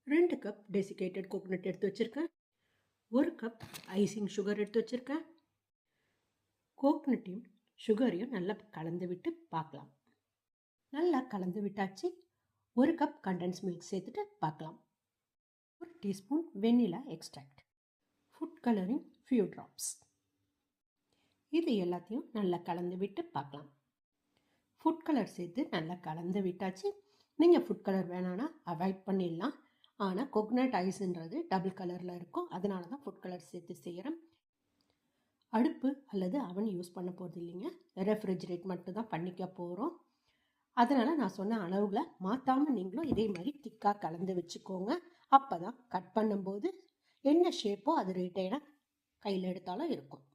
2 cup desiccated coconut எடுத்து வச்சுருக்கேன். 1 cup icing sugar எடுத்து வச்சுருக்கேன். கோகோனட்டையும் சுகரையும் நல்லா கலந்து விட்டு பார்க்கலாம். நல்லா கலந்து விட்டாச்சு. 1 கப் கண்டென்ஸ் மில்க் சேர்த்துட்டு பார்க்கலாம். 1 டீஸ்பூன் வெண்ணிலா extract, food colouring few drops. இது எல்லாத்தையும் நல்லா கலந்து விட்டு பார்க்கலாம். ஃபுட் கலர் சேர்த்து நல்லா கலந்து விட்டாச்சு. நீங்கள் ஃபுட் கலர் வேணான்னா அவாய்ட் பண்ணிடலாம். ஆனால் கோகோனட் ஐஸ்ன்றது டபுள் கலரில் இருக்கும், அதனால தான் ஃபுட் கலர் சேர்த்து செய்கிறேன். அடுப்பு அல்லது அவன் யூஸ் பண்ண போகிறது இல்லைங்க, ரெஃப்ரிஜரேட் மட்டும் தான் பண்ணிக்க போகிறோம். அதனால் நான் சொன்ன அளவுகளை மாற்றாமல் நீங்களும் இதே மாதிரி திக்காக கலந்து வச்சுக்கோங்க. அப்போ தான் கட் பண்ணும்போது என்ன ஷேப்போ அது ரிட்டைனாக கையில் எடுத்தாலும் இருக்கும்.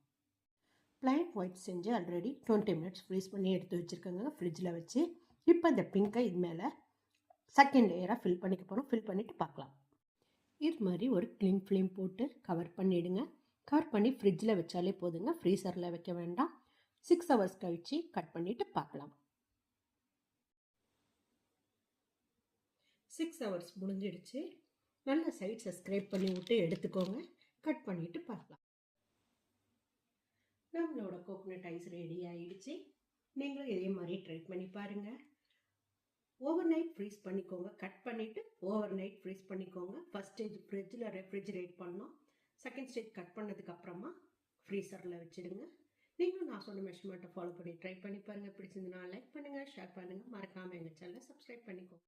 பிளைன் ஒயிட் செஞ்சு ஆல்ரெடி 20 மினிட்ஸ் ஃப்ரீஸ் பண்ணி எடுத்து வச்சுருக்கேங்க ஃப்ரிட்ஜில் வச்சு. இப்போ இந்த பிங்கை இது மேலே செகண்ட் லேயராக ஃபில் பண்ணிக்க போகிறோம். ஃபில் பண்ணிவிட்டு பார்க்கலாம். இது மாதிரி ஒரு க்ளீன் ஃபிலிம் போட்டு கவர் பண்ணிவிடுங்க. கவர் பண்ணி ஃப்ரிட்ஜில் வச்சாலே போதுங்க, ஃப்ரீசரில் வைக்க வேண்டாம். 6 ஹவர்ஸ் கழித்து கட் பண்ணிவிட்டு பார்க்கலாம். 6 ஹவர்ஸ் முடிஞ்சிடுச்சு. நல்ல சைட்ஸை ஸ்க்ரேப் பண்ணி விட்டு எடுத்துக்கோங்க. கட் பண்ணிவிட்டு பார்க்கலாம். நம்மளோட கோகோனட் ஐஸ் ரெடி ஆகிடுச்சு. நீங்களும் இதே மாதிரி ட்ரை பண்ணி பாருங்கள். ஓவர் நைட் ஃப்ரீஸ் பண்ணிக்கோங்க. கட் பண்ணிவிட்டு ஓவர் நைட் ஃப்ரீஸ் பண்ணிக்கோங்க. ஃபஸ்ட் ஸ்டேஜ் ஃப்ரிட்ஜில் ரெஃப்ரிஜரேட் பண்ணோம். செகண்ட் ஸ்டேஜ் கட் பண்ணதுக்கப்புறமா ஃப்ரீசரில் வச்சுடுங்க. நீங்களும் நான் சொன்ன மெஷர்மெண்ட்டை ஃபாலோ பண்ணி ட்ரை பண்ணி பாருங்கள். பிடிச்சிருந்ததுன்னா லைக் பண்ணுங்கள், ஷேர் பண்ணுங்கள். மறக்காமல் எங்கள் சேனலை சப்ஸ்கிரைப் பண்ணிக்கோங்க.